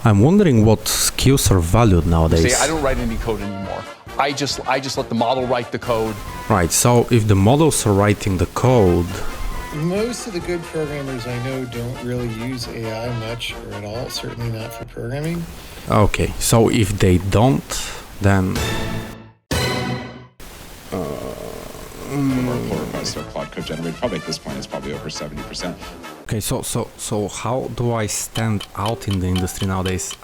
I'm wondering what skills are valued nowadays. I don't write any code anymore. I just let the model write the code. Right, so if the models are writing the code... Most of the good programmers I know don't really use AI much or at all, certainly not for programming. Okay, so if they don't, then... Pull requests are Claude Code generated. Probably at this point it's probably over 70%. Okay, so how do I stand out in the industry nowadays?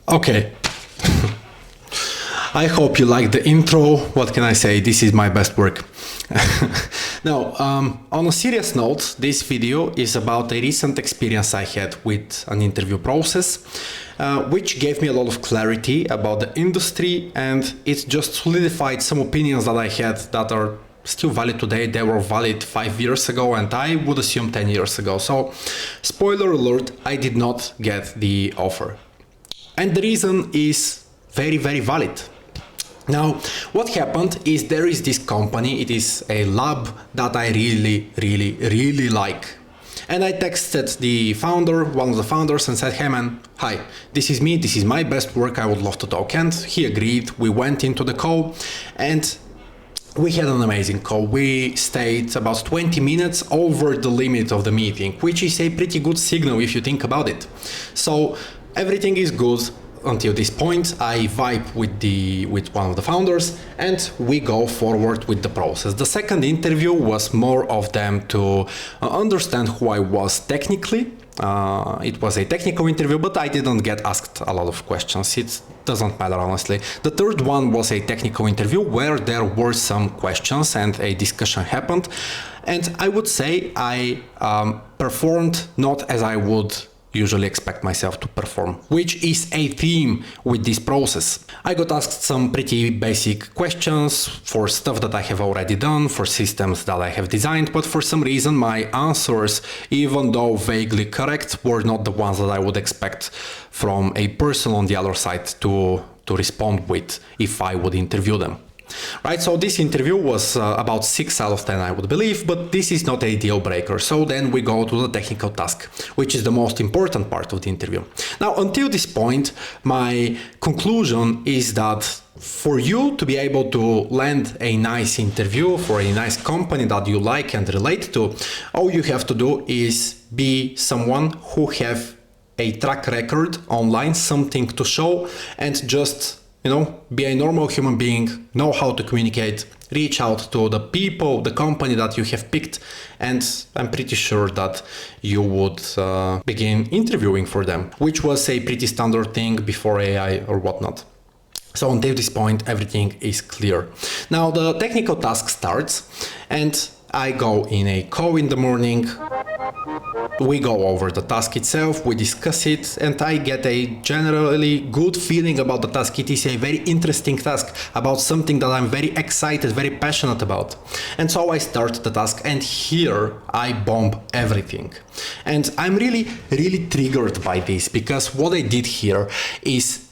Okay. I hope you like the intro. What can I say? This is my best work. Now, on a serious note, this video is about a recent experience I had with an interview process, which gave me a lot of clarity about the industry, and it just solidified some opinions that I had that are still valid today. They were valid 5 years ago, and I would assume 10 years ago. So, spoiler alert, I did not get the offer. And the reason is very, very valid. Now, what happened is there is this company, it is a lab that I really like. And I texted the founder, one of the founders, and said, hey man, hi, this is me, this is my best work, I would love to talk. And he agreed, we went into the call, and we had an amazing call. We stayed about 20 minutes over the limit of the meeting, which is a pretty good signal if you think about it. So everything is good. Until this point, I vibe with one of the founders, and we go forward with the process. The second interview was more of them to understand who I was technically. It was a technical interview, but I didn't get asked a lot of questions. It doesn't matter, honestly. The third one was a technical interview where there were some questions and a discussion happened. And I would say I performed not as I would usually expect myself to perform, which is a theme with this process. I got asked some pretty basic questions for stuff that I have already done, for systems that I have designed, but for some reason my answers, even though vaguely correct, were not the ones that I would expect from a person on the other side to respond with if I would interview them. Right, so this interview was about 6 out of 10, I would believe, but this is not a deal breaker. So then we go to the technical task, which is the most important part of the interview. Now, until this point, my conclusion is that for you to be able to land a nice interview for a nice company that you like and relate to, all you have to do is be someone who have a track record online, something to show, and just be a normal human being, know how to communicate, reach out to the people, the company that you have picked, and I'm pretty sure that you would begin interviewing for them, which was a pretty standard thing before AI or whatnot. So until this point, everything is clear. Now the technical task starts, and I go in a call in the morning. We go over the task itself, we discuss it, and I get a generally good feeling about the task. It is a very interesting task about something that I'm very excited, very passionate about. And so I start the task, and here I bomb everything. And I'm really triggered by this, because what I did here is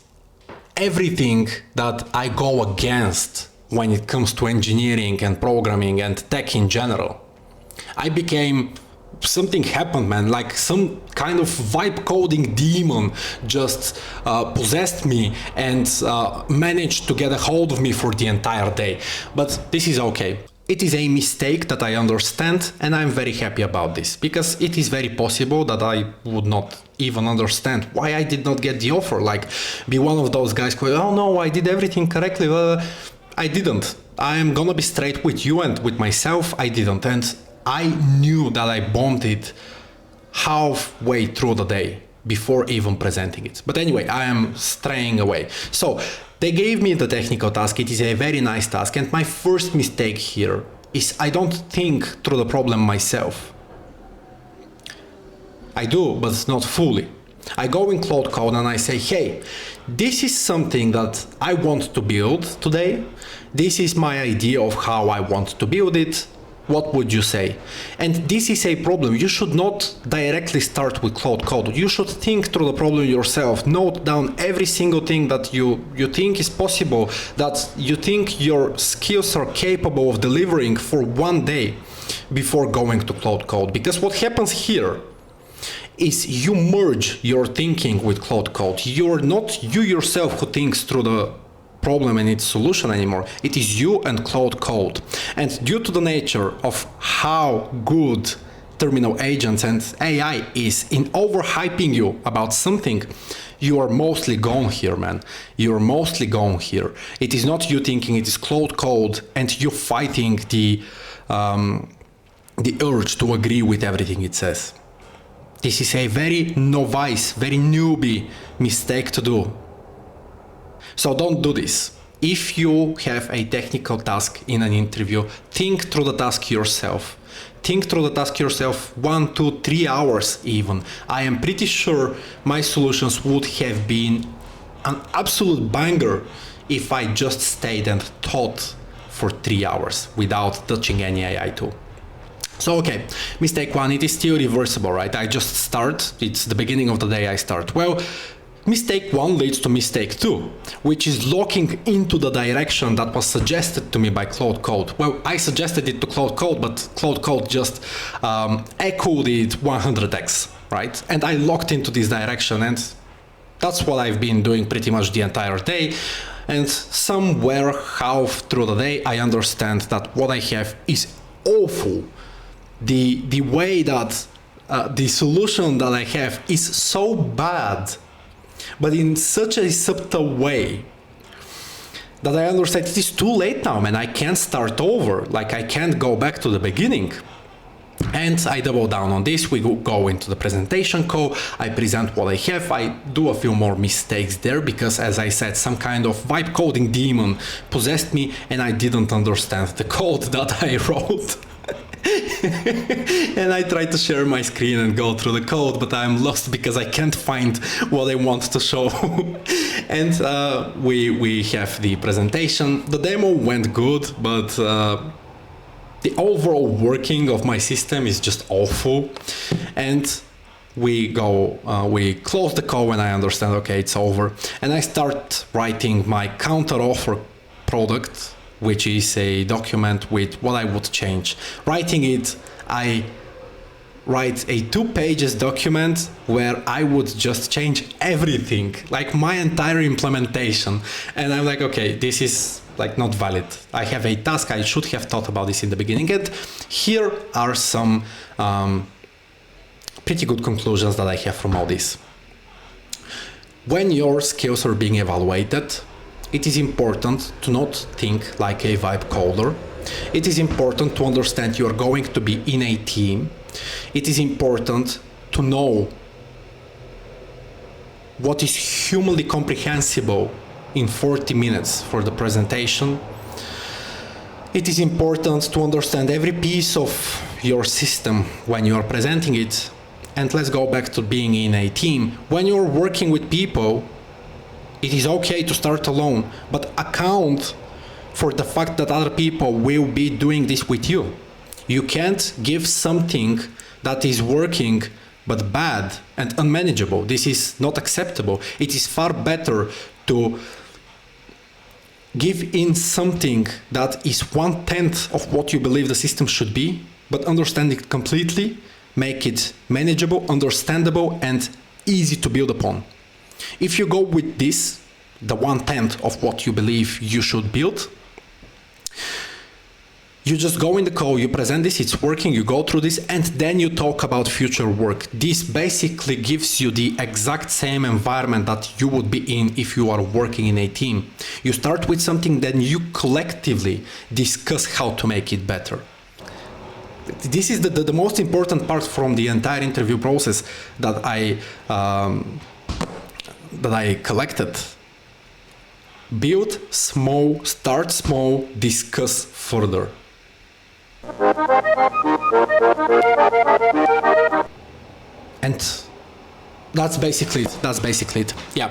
everything that I go against when it comes to engineering and programming and tech in general. Something happened, man, like some kind of vibe coding demon just possessed me and managed to get a hold of me for the entire day. But this is okay. It is a mistake that I understand, and I'm very happy about this, because it is very possible that I would not even understand why I did not get the offer. Like, be one of those guys who, oh no, I did everything correctly. I didn't. I am gonna be straight with you and with myself. I didn't. And I knew that I bombed it halfway through the day before even presenting it. But anyway, I am straying away. So they gave me the technical task. It is a very nice task. And my first mistake here is I don't think through the problem myself. I do, but not fully. I go in Claude Code and I say, hey, this is something that I want to build today. This is my idea of how I want to build it. What would you say? And this is a problem. You should not directly start with Claude Code. You should think through the problem yourself. Note down every single thing that you think is possible, that you think your skills are capable of delivering for one day. before going to Claude Code, because what happens here is you merge your thinking with Claude Code. You're not you yourself who thinks through the problem and its solution anymore. It is you and Claude Code. And due to the nature of how good terminal agents and AI is in overhyping you about something, you are mostly gone here, man. You're mostly gone here. It is not you thinking, it is Claude Code and you fighting the urge to agree with everything it says. This is a very novice, very newbie mistake to do. So don't do this. If you have a technical task in an interview, think through the task yourself. Think through the task yourself 1, 2, 3 hours even. I am pretty sure my solutions would have been an absolute banger if I just stayed and thought for 3 hours without touching any AI tool. So okay, mistake 1, it is still reversible, right? I just start, it's the beginning of the day I start. Well, mistake 1 leads to mistake 2, which is locking into the direction that was suggested to me by Claude Code. Well, I suggested it to Claude Code, but Claude Code just echoed it 100x, right? And I locked into this direction, and that's what I've been doing pretty much the entire day. And somewhere half through the day, I understand that what I have is awful. The way that the solution that I have is so bad, but in such a subtle way that I understand it is too late now, man. I can't start over. Like, I can't go back to the beginning. And I double down on this. We go into the presentation call. I present what I have. I do a few more mistakes there because, as I said, some kind of vibe coding demon possessed me and I didn't understand the code that I wrote. And I try to share my screen and go through the code, but I'm lost because I can't find what I want to show. And we have the presentation. The demo went good, but the overall working of my system is just awful. And we close the call and I understand, okay, it's over. And I start writing my counter offer product, which is a document with what I would change. Writing it, I write a 2 pages document where I would just change everything, like my entire implementation. And I'm like, okay, this is like not valid. I have a task, I should have thought about this in the beginning. And here are some pretty good conclusions that I have from all this. When your skills are being evaluated, it is important to not think like a vibe coder. It is important to understand you are going to be in a team. It is important to know what is humanly comprehensible in 40 minutes for the presentation. It is important to understand every piece of your system when you are presenting it. And let's go back to being in a team. When you're working with people, it is okay to start alone, but account for the fact that other people will be doing this with you. You can't give something that is working but bad and unmanageable. This is not acceptable. It is far better to give in something that is 1/10 of what you believe the system should be, but understand it completely, make it manageable, understandable, and easy to build upon. If you go with this, the 1/10 of what you believe you should build, you just go in the call, you present this, it's working, you go through this, and then you talk about future work. This basically gives you the exact same environment that you would be in if you are working in a team. You start with something, then you collectively discuss how to make it better. This is the most important part from the entire interview process that I collected. Build small, start small, discuss further. And that's basically it. Yeah.